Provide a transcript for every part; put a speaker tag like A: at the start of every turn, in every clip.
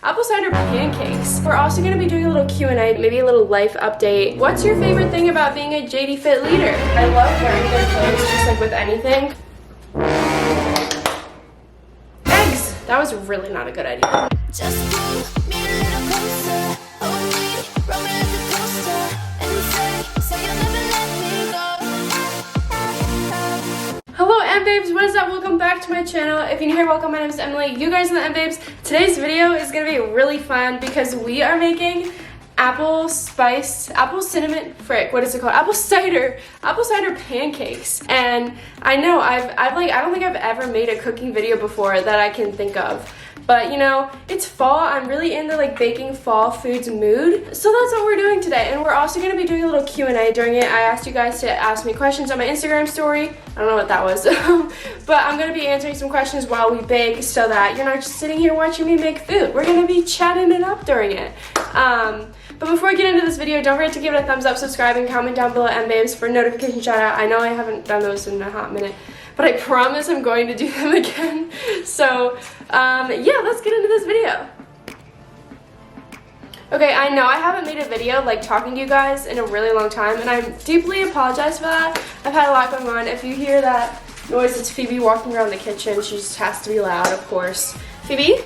A: Apple cider pancakes. We're also going to be doing a little Q&A, maybe a little life update. What's your favorite thing about being a J80Fit leader? I love wearing their clothes just like with anything. Eggs! That was really not a good idea.
B: Just pull me a little closer, hold me, roll me like a coaster, and say you'll never let me go.
A: Hello M babes, what is up? Welcome back to my channel. If you're new here, welcome. My name is Emily. You guys are the M babes. Today's video is gonna be really fun because we are making apple cider pancakes. And I know I don't think I've ever made a cooking video before that I can think of. But you know, it's fall. I'm really in the baking fall foods mood. So that's what we're doing today. And we're also going to be doing a little Q&A during it. I asked you guys to ask me questions on my Instagram story. I don't know what that was. But I'm going to be answering some questions while we bake so that you're not just sitting here watching me make food. We're going to be chatting it up during it. But before we get into this video, don't forget to give it a thumbs up, subscribe, and comment down below mbabes for notification shout out. I know I haven't done those in a hot minute, but I promise I'm going to do them again. So, yeah, let's get into this video. Okay, I know I haven't made a video talking to you guys in a really long time, and I deeply apologize for that. I've had a lot going on. If you hear that noise, it's Phoebe walking around the kitchen. She just has to be loud, of course. Phoebe,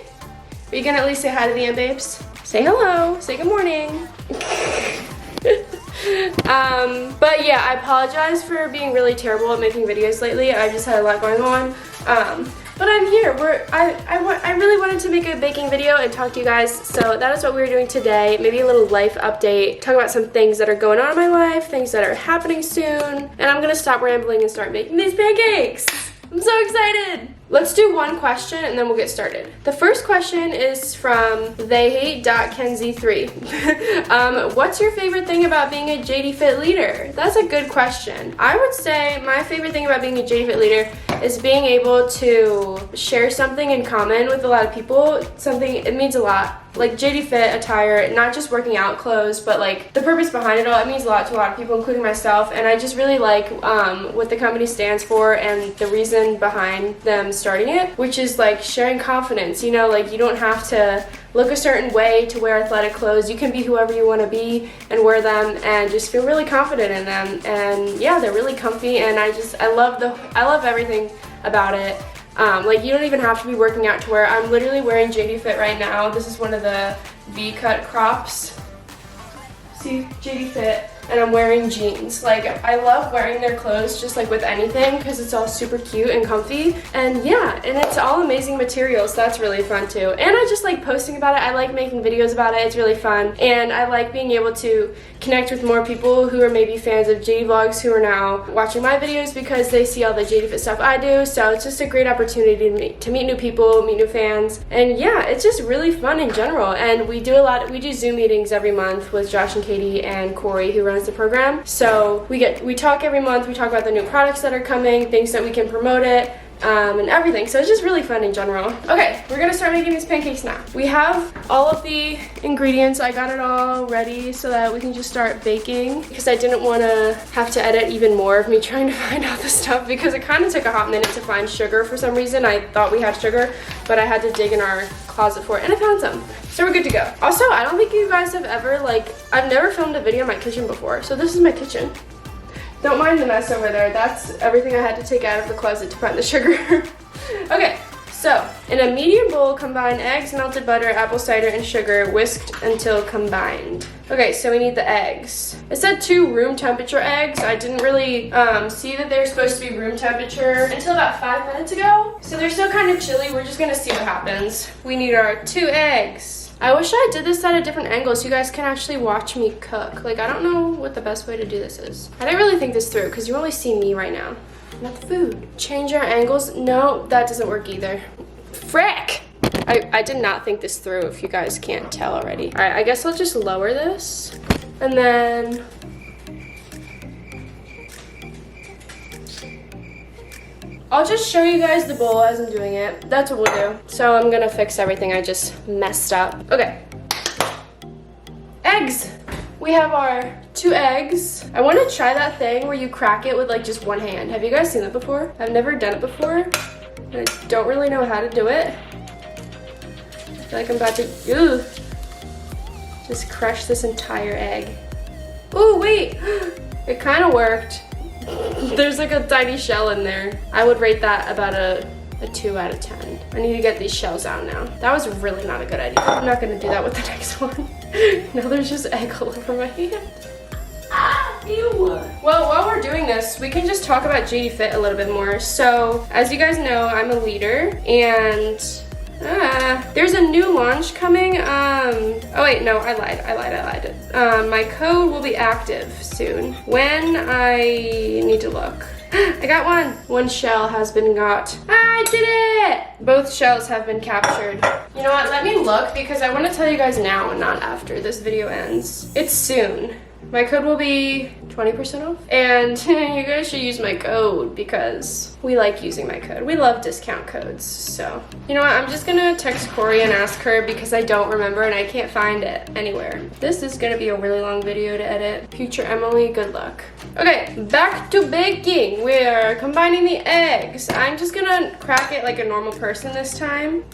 A: are you gonna at least say hi to the M-babes? Say hello, say good morning. But yeah, I apologize for being really terrible at making videos lately. I just had a lot going on. But I'm here. I really wanted to make a baking video and talk to you guys, so that is what we're doing today. Maybe a little life update, talk about some things that are going on in my life, things that are happening soon, and I'm gonna stop rambling and start making these pancakes. I'm so excited! Let's do one question and then we'll get started. The first question is from theyhate.kenzie3. What's your favorite thing about being a J80Fit leader? That's a good question. I would say my favorite thing about being a J80Fit leader is being able to share something in common with a lot of people. It means a lot. Like J80Fit attire, not just working out clothes, but the purpose behind it all, it means a lot to a lot of people, including myself, and I just really like what the company stands for and the reason behind them starting it, which is sharing confidence. You know, you don't have to look a certain way to wear athletic clothes. You can be whoever you want to be and wear them and just feel really confident in them. And yeah, they're really comfy, and I love everything about it. You don't even have to be working out to wear. I'm literally wearing J80Fit right now. This is one of the V-cut crops. See, J80Fit. And I'm wearing jeans. I love wearing their clothes just with anything because it's all super cute and comfy. And yeah, and it's all amazing materials. So that's really fun too. And I just like posting about it. I like making videos about it. It's really fun. And I like being able to connect with more people who are maybe fans of JD Vlogs who are now watching my videos because they see all the J80Fit stuff I do. So it's just a great opportunity to meet new people, meet new fans. And yeah, it's just really fun in general. And we do Zoom meetings every month with Josh and Katie and Corey, who runs the program. So we talk every month. We talk about the new products that are coming, things that we can promote it, and everything. So it's just really fun in general. Okay, we're gonna start making these pancakes now. We have all of the ingredients. I got it all ready so that we can just start baking because I didn't want to have to edit even more of me trying to find out the stuff because it kind of took a hot minute to find sugar for some reason. I thought we had sugar, but I had to dig in our closet for it, and I found some. So we're good to go. Also, I don't think you guys have ever, I've never filmed a video in my kitchen before, so this is my kitchen. Don't mind the mess over there. That's everything I had to take out of the closet to find the sugar. Okay, so in a medium bowl, combine eggs, melted butter, apple cider, and sugar, whisked until combined. Okay, so we need the eggs. It said 2 room temperature eggs. I didn't really see that they're supposed to be room temperature until about 5 minutes ago. So they're still kind of chilly. We're just gonna see what happens. We need our 2 eggs. I wish I did this at a different angle so you guys can actually watch me cook. I don't know what the best way to do this is. I didn't really think this through because you only see me right now, not the food. Change our angles. No, that doesn't work either. Frick! I did not think this through, if you guys can't tell already. All right, I guess I'll just lower this. And then I'll just show you guys the bowl as I'm doing it. That's what we'll do. So I'm gonna fix everything I just messed up. Okay. Eggs. We have our 2 eggs. I want to try that thing where you crack it with just one hand. Have you guys seen that before? I've never done it before. And I don't really know how to do it. feel like I'm about to, just crush this entire egg. Oh, wait, it kind of worked. There's like a tiny shell in there. I would rate that about a 2 out of 10. I need to get these shells out now. That was really not a good idea. I'm not gonna do that with the next one. Now there's just egg all over my hand. Ew. Well, while we're doing this, we can just talk about J80Fit a little bit more. So, as you guys know, I'm a leader, and there's a new launch coming. Oh wait, no, I lied. My code will be active soon. When? I need to look. I got one. One shell has been got. I did it! Both shells have been captured. You know what? Let me look because I want to tell you guys now and not after this video ends. It's soon. My code will be 20% off. And you guys should use my code because we like using my code. We love discount codes. So, you know what? I'm just gonna text Corey and ask her because I don't remember and I can't find it anywhere. This is gonna be a really long video to edit. Future Emily, good luck. Okay, back to baking. We're combining the eggs. I'm just gonna crack it like a normal person this time.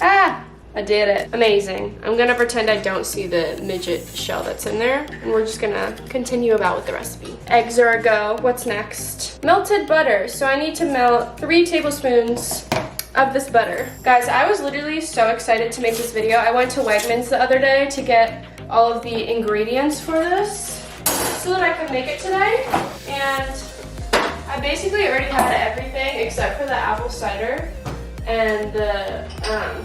A: I did it. Amazing. I'm gonna pretend I don't see the midget shell that's in there, and we're just gonna continue about with the recipe. Eggs are a go. What's next? Melted butter. So I need to melt 3 tablespoons of this butter. Guys, I was literally so excited to make this video. I went to Wegmans the other day to get all of the ingredients for this so that I could make it today. And I basically already had everything except for the apple cider and the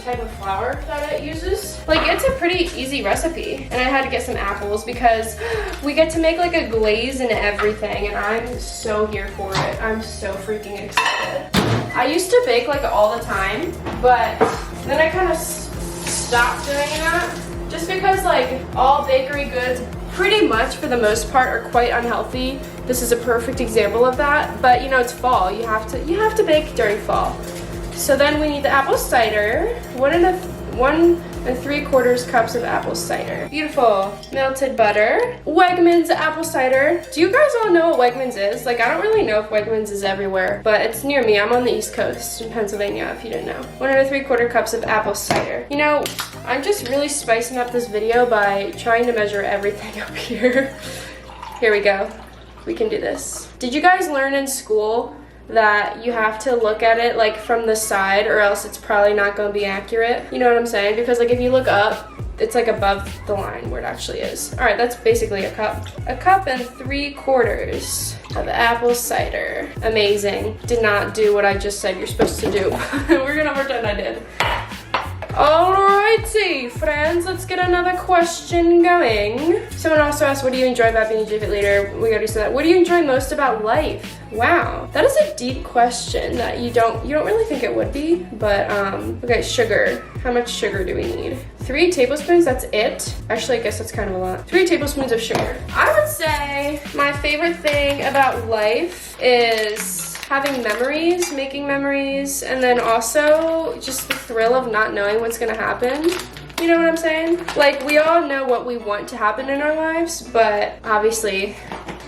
A: type of flour that it uses. Like, it's a pretty easy recipe. And I had to get some apples because we get to make like a glaze and everything, and I'm so here for it. I'm so freaking excited. I used to bake like all the time, but then I kind of stopped doing that just because like all bakery goods pretty much for the most part are quite unhealthy. This is a perfect example of that, but you know, it's fall. You have to bake during fall. So then we need the apple cider, 1 3/4 cups of apple cider. Beautiful. Melted butter. Wegmans apple cider. Do you guys all know what Wegmans is? Like, I don't really know if Wegmans is everywhere, but it's near me. I'm on the East Coast in Pennsylvania, if you didn't know. 1 3/4 cups of apple cider. You know, I'm just really spicing up this video by trying to measure everything up here. Here we go. We can do this. Did you guys learn in school that you have to look at it like from the side or else it's probably not going to be accurate? You know what I'm saying? Because like if you look up, it's like above the line where it actually is. All right, that's basically a cup. 1 3/4 of apple cider. Amazing. Did not do what I just said you're supposed to do. We're gonna pretend I did. Alrighty, friends, let's get another question going. Someone also asked, what do you enjoy about being a J80Fit leader? We already said that. What do you enjoy most about life? Wow, that is a deep question that you don't really think it would be, but okay, sugar. How much sugar do we need? 3 tablespoons, that's it. Actually, I guess that's kind of a lot. 3 tablespoons of sugar. I would say my favorite thing about life is having memories, making memories, and then also just the thrill of not knowing what's gonna happen. You know what I'm saying? Like, we all know what we want to happen in our lives, but obviously,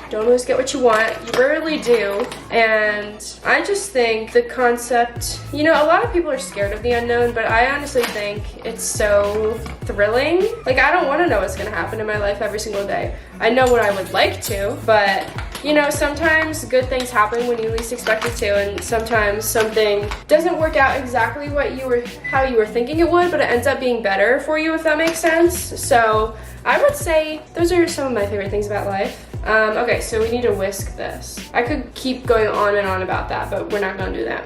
A: don't always get what you want. You rarely do. And I just think the concept, you know, a lot of people are scared of the unknown, but I honestly think it's so thrilling. Like, I don't want to know what's going to happen in my life every single day. I know what I would like to, but you know, sometimes good things happen when you least expect it to, and sometimes something doesn't work out exactly how you were thinking it would, but it ends up being better for you, if that makes sense. So I would say those are some of my favorite things about life. Okay, so we need to whisk this. I could keep going on and on about that, but we're not gonna do that.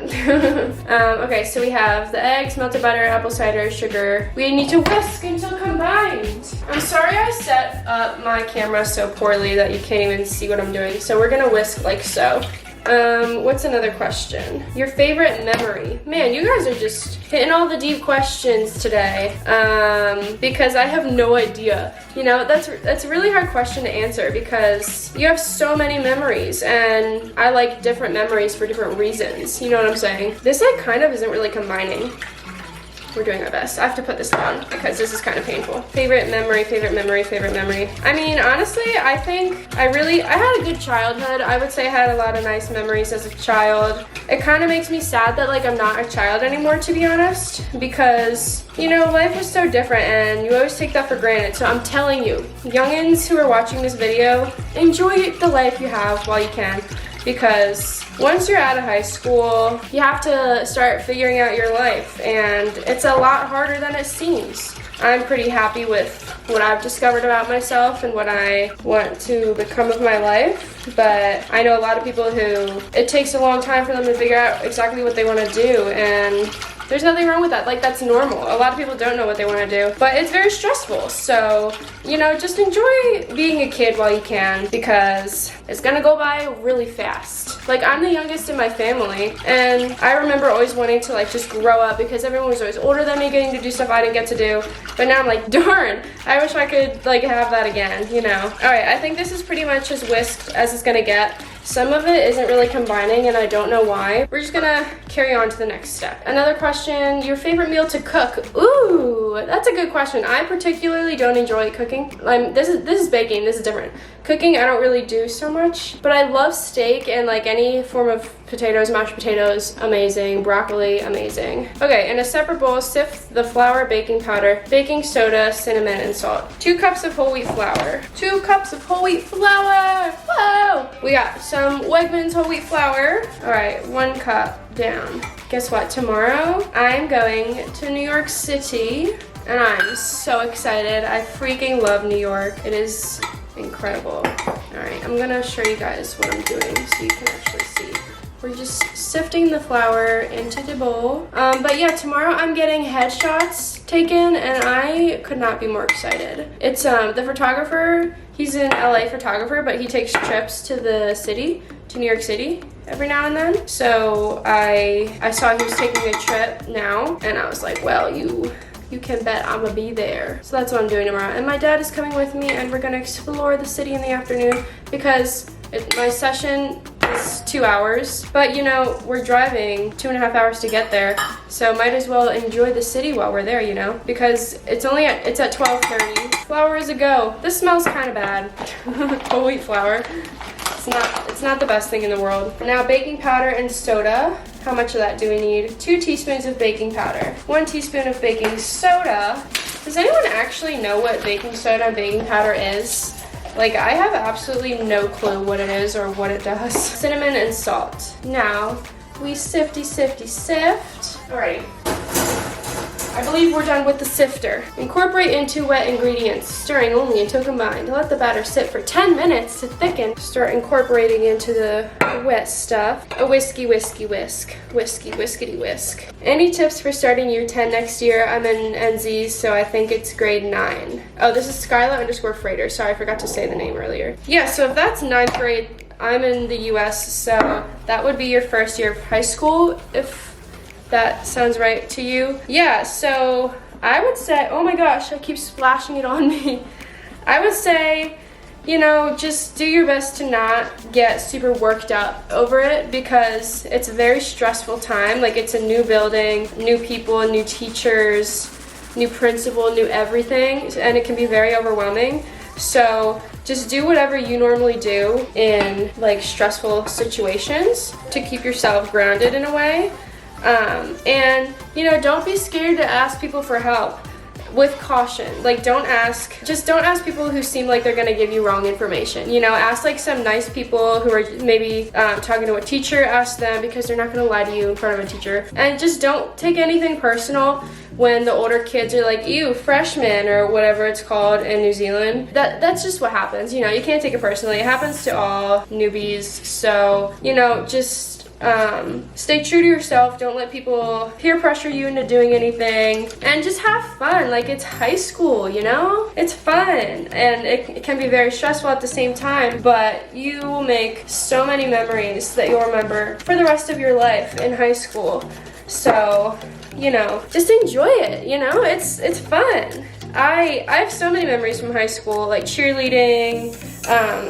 A: Okay, so we have the eggs, melted butter, apple cider, sugar. We need to whisk until combined. I'm sorry I set up my camera so poorly that you can't even see what I'm doing. So we're gonna whisk like so. What's another question? Your favorite memory? Man, you guys are just hitting all the deep questions today. Because I have no idea. You know, that's a really hard question to answer because you have so many memories, and I like different memories for different reasons. You know what I'm saying? This like kind of isn't really combining. We're doing our best. I have to put this down because this is kind of painful. Favorite memory, favorite memory, favorite memory. I mean, honestly, I think I had a good childhood. I would say I had a lot of nice memories as a child. It kind of makes me sad that like I'm not a child anymore, to be honest, because you know, life is so different and you always take that for granted. So I'm telling you, youngins who are watching this video, enjoy the life you have while you can, because once you're out of high school, you have to start figuring out your life, and it's a lot harder than it seems. I'm pretty happy with what I've discovered about myself and what I want to become of my life, but I know a lot of people who it takes a long time for them to figure out exactly what they want to do, and there's nothing wrong with that. Like, that's normal. A lot of people don't know what they want to do, but it's very stressful. So, you know, just enjoy being a kid while you can, because it's gonna go by really fast. Like, I'm the youngest in my family, and I remember always wanting to like just grow up because everyone was always older than me, getting to do stuff I didn't get to do. But now I'm like, darn, I wish I could like have that again, you know? All right, I think this is pretty much as whisked as it's gonna get. Some of it isn't really combining, and I don't know why. We're just gonna carry on to the next step. Another question, your favorite meal to cook? Ooh, that's a good question. I particularly don't enjoy cooking. This is baking, this is different. Cooking, I don't really do so much, but I love steak and like any form of potatoes, mashed potatoes, amazing. Broccoli, amazing. Okay, in a separate bowl, sift the flour, baking powder, baking soda, cinnamon, and salt. 2 cups of whole wheat flour. 2 cups of whole wheat flour. Whoa! We got some Wegmans whole wheat flour. All right, 1 cup down. Guess what? Tomorrow I'm going to New York City, and I'm so excited. I freaking love New York. It is incredible. All right, I'm gonna show you guys what I'm doing so you can actually see. We're just sifting the flour into the bowl. But yeah, tomorrow I'm getting headshots taken, and I could not be more excited. It's the photographer, he's an LA photographer, but he takes trips to the city, to New York City every now and then. So I saw he was taking a trip now, and I was like, well, you can bet I'm gonna be there. So that's what I'm doing tomorrow. And my dad is coming with me, and we're gonna explore the city in the afternoon because my session is 2 hours. But you know, we're driving 2.5 hours to get there. So might as well enjoy the city while we're there, you know? Because it's at 12:30. Flour is a go. This smells kind of bad. Whole wheat flour. It's not the best thing in the world. Now baking powder and soda. How much of that do we need? 2 teaspoons of baking powder. 1 teaspoon of baking soda. Does anyone actually know what baking soda and baking powder is? Like, I have absolutely no clue what it is or what it does. Cinnamon and salt. Now, we sifty. Alrighty. I believe we're done with the sifter. Incorporate into wet ingredients, stirring only until combined. Let the batter sit for 10 minutes to thicken. Start incorporating into the wet stuff. A whiskety whisk. Whiskety whisk. Any tips for starting year 10 next year? I'm in NZ, so I think it's grade 9. Oh, this is Skyla_Freighter. Sorry, I forgot to say the name earlier. Yeah, so if that's 9th grade, I'm in the US, so that would be your first year of high school, if that sounds right to you. Yeah, so I would say, oh my gosh, I keep splashing it on me. I would say, you know, just do your best to not get super worked up over it, because it's a very stressful time. Like, it's a new building, new people, new teachers, new principal, new everything, and it can be very overwhelming. So just do whatever you normally do in like stressful situations to keep yourself grounded in a way. And you know, don't be scared to ask people for help, with caution. Like, don't ask people who seem like they're gonna give you wrong information. You know, ask like some nice people who are maybe talking to a teacher. Ask them, because they're not gonna lie to you in front of a teacher. And just don't take anything personal when the older kids are like, ew, freshman, or whatever it's called in New Zealand. That's just what happens. You know, you can't take it personally. It happens to all newbies. So, you know, just stay true to yourself. Don't let people peer pressure you into doing anything, and just have fun. Like, it's high school, you know? It's fun, and it can be very stressful at the same time, but you will make so many memories that you'll remember for the rest of your life in high school. So, you know, just enjoy it, you know? It's fun. I have so many memories from high school, like cheerleading,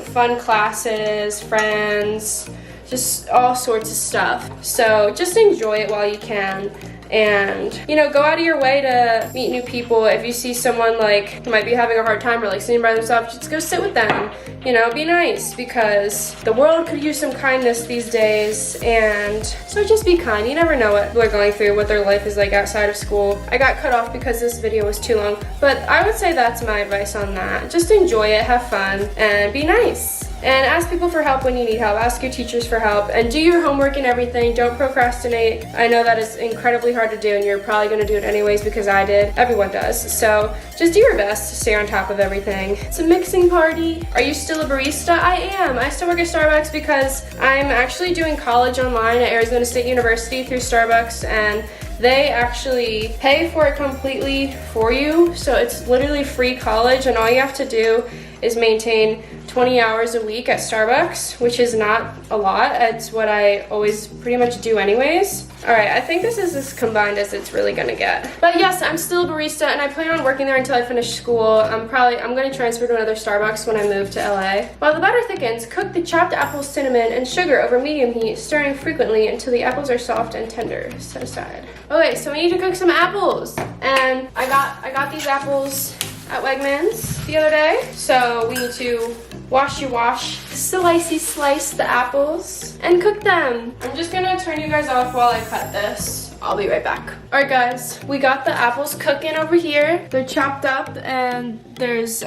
A: fun classes, friends, just all sorts of stuff. So just enjoy it while you can, and, you know, go out of your way to meet new people. If you see someone like who might be having a hard time or like sitting by themselves, just go sit with them. You know, be nice, because the world could use some kindness these days. And so just be kind. You never know what people are going through, what their life is like outside of school. I got cut off because this video was too long, but I would say that's my advice on that. Just enjoy it, have fun, and be nice. And ask people for help when you need help. Ask your teachers for help, and do your homework and everything. Don't procrastinate. I know that is incredibly hard to do, and you're probably gonna do it anyways because I did. Everyone does. So just do your best to stay on top of everything. It's a mixing party. Are you still a barista? I am. I still work at Starbucks because I'm actually doing college online at Arizona State University through Starbucks, and they actually pay for it completely for you. So it's literally free college, and all you have to do is maintain 20 hours a week at Starbucks, which is not a lot. It's what I always pretty much do anyways. All right, I think this is as combined as it's really gonna get. But yes, I'm still a barista, and I plan on working there until I finish school. I'm gonna transfer to another Starbucks when I move to LA. While the batter thickens, cook the chopped apples, cinnamon, and sugar over medium heat, stirring frequently until the apples are soft and tender. Set aside. Okay, so we need to cook some apples. And I got these apples at Wegmans the other day. So we need to slicey slice the apples and cook them. I'm just gonna turn you guys off while I cut this. I'll be right back. All right guys, we got the apples cooking over here. They're chopped up, and there's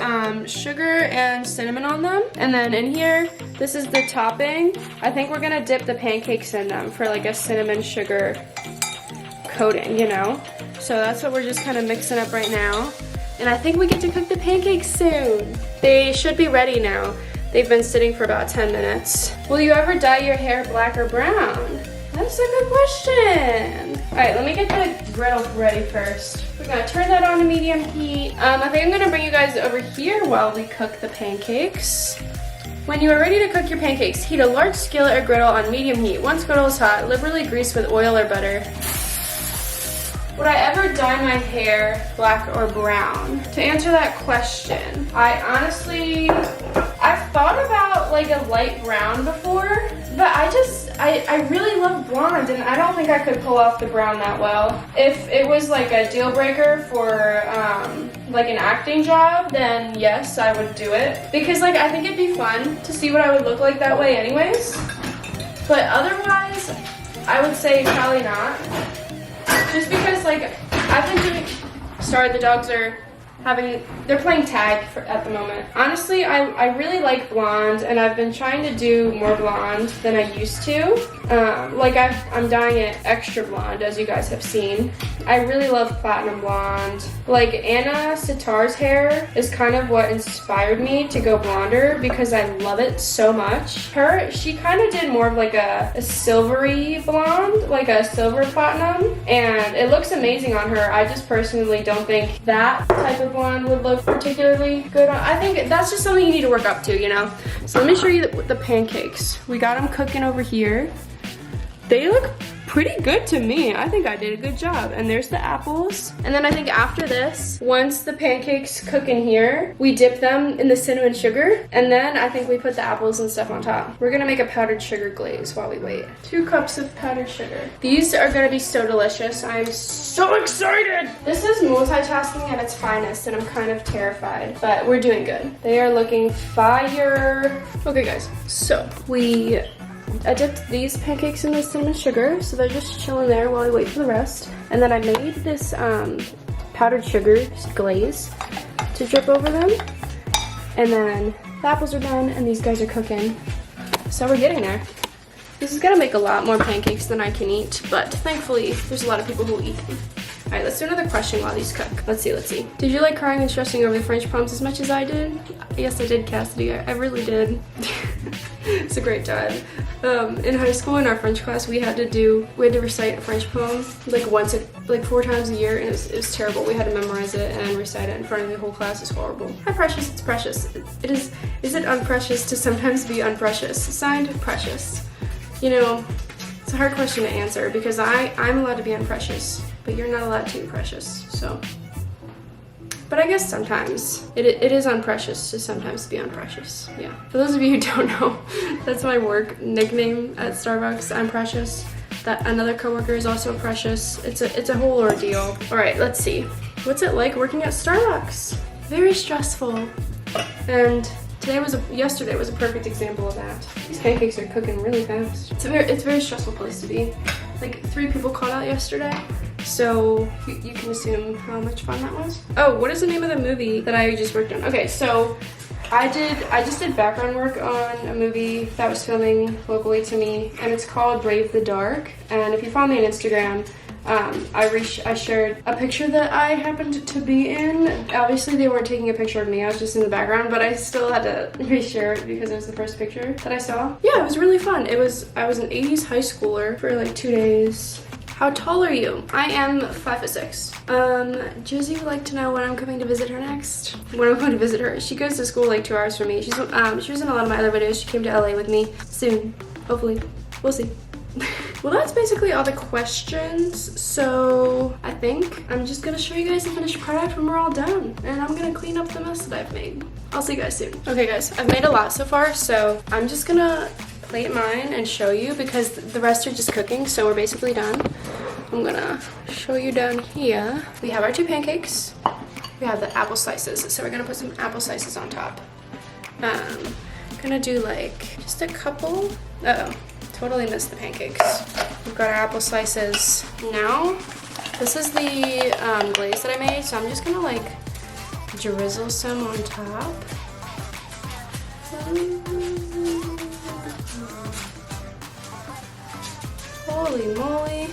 A: sugar and cinnamon on them. And then in here, this is the topping. I think we're gonna dip the pancakes in them for like a cinnamon sugar coating, you know? So that's what we're just kind of mixing up right now. And I think we get to cook the pancakes soon. They should be ready now. They've been sitting for about 10 minutes. Will you ever dye your hair black or brown? That's a good question. All right, let me get the griddle ready first. We're gonna turn that on to medium heat. I think I'm gonna bring you guys over here while we cook the pancakes. When you are ready to cook your pancakes, heat a large skillet or griddle on medium heat. Once griddle is hot, liberally grease with oil or butter. Would I ever dye my hair black or brown? To answer that question, I've thought about like a light brown before, but I really love blonde, and I don't think I could pull off the brown that well. If it was like a deal breaker for like an acting job, then yes, I would do it. Because like I think it'd be fun to see what I would look like that way anyways. But otherwise, I would say probably not. Just because, like, I've been doing, sorry, the dogs are they're playing tag at the moment. Honestly, I really like blonde, and I've been trying to do more blonde than I used to. Like I'm dyeing it extra blonde, as you guys have seen. I really love platinum blonde. Like Anna Sitar's hair is kind of what inspired me to go blonder, because I love it so much. She kind of did more of like a silvery blonde, like a silver platinum, and it looks amazing on her. I just personally don't think that type of blonde would look particularly good on. I think that's just something you need to work up to, you know? So let me show you the pancakes. We got them cooking over here. They look pretty good to me. I think I did a good job. And there's the apples. And then I think after this, once the pancakes cook in here, we dip them in the cinnamon sugar. And then I think we put the apples and stuff on top. We're gonna make a powdered sugar glaze while we wait. 2 cups of powdered sugar. These are gonna be so delicious. I'm so excited. This is multitasking at its finest, and I'm kind of terrified, but we're doing good. They are looking fire. Okay guys, so I dipped these pancakes in the cinnamon sugar, so they're just chilling there while I wait for the rest. And then I made this powdered sugar glaze to drip over them. And then the apples are done, and these guys are cooking. So we're getting there. This is gonna make a lot more pancakes than I can eat, but thankfully there's a lot of people who will eat them. All right, let's do another question while these cook. Let's see. Did you like crying and stressing over the French poems as much as I did? Yes, I did, Cassidy. I really did. It's a great time. In high school, in our French class, we had to recite a French poem like 4 times a year, and it was terrible. We had to memorize it and recite it in front of the whole class. It's horrible. Hi, Precious. It's Precious. Is it unprecious to sometimes be unprecious? Signed, Precious. You know, it's a hard question to answer because I'm allowed to be unprecious, but you're not allowed to be precious, so. But I guess sometimes it is unprecious to sometimes be unprecious. Yeah. For those of you who don't know, that's my work nickname at Starbucks. I'm Precious. that another coworker is also precious. It's a whole ordeal. All right, let's see. What's it like working at Starbucks? Very stressful. And yesterday was a perfect example of that. These pancakes are cooking really fast. It's a very stressful place to be. Like 3 people called out yesterday, so you can assume how much fun that was. Oh, what is the name of the movie that I just worked on? Okay, so I just did background work on a movie that was filming locally to me, and it's called Brave the Dark. And if you follow me on Instagram, I shared a picture that I happened to be in. Obviously they weren't taking a picture of me, I was just in the background, but I still had to reshare it because it was the first picture that I saw. Yeah, it was really fun. I was an 80s high schooler for like 2 days. How tall are you? I am 5'6". Josie would like to know when I'm coming to visit her next. When I'm going to visit her. She goes to school like 2 hours from me. She was in a lot of my other videos. She came to LA with me soon, hopefully. We'll see. Well, that's basically all the questions, so I think I'm just gonna show you guys the finished product when we're all done, and I'm gonna clean up the mess that I've made. I'll see you guys soon. Okay guys, I've made a lot so far, so I'm just gonna plate mine and show you because the rest are just cooking, so we're basically done. I'm gonna show you down here. We have our 2 pancakes. We have the apple slices, so we're gonna put some apple slices on top. Gonna do like just a couple. Uh-oh. Totally missed the pancakes. We've got our apple slices. Now, this is the glaze that I made, so I'm just gonna like drizzle some on top. Holy moly.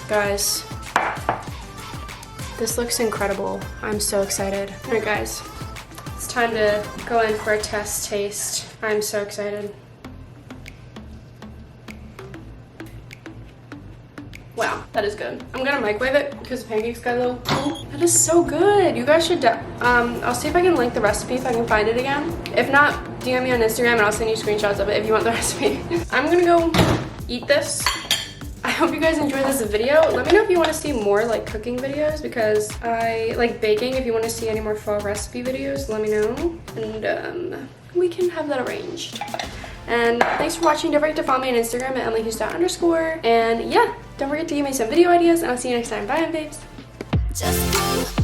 A: Guys, this looks incredible. I'm so excited. All right guys, it's time to go in for a test taste. I'm so excited. Wow, that is good. I'm gonna microwave it because the pancakes got a little cool. That is so good. You guys should, I'll see if I can link the recipe if I can find it again. If not, DM me on Instagram and I'll send you screenshots of it if you want the recipe. I'm gonna go eat this. I hope you guys enjoyed this video. Let me know if you want to see more like cooking videos because I like baking. If you want to see any more fall recipe videos, let me know. And we can have that arranged. And thanks for watching. Don't forget to follow me on Instagram at emilyhughes_. And yeah, don't forget to give me some video ideas, and I'll see you next time. Bye, babes.
B: Just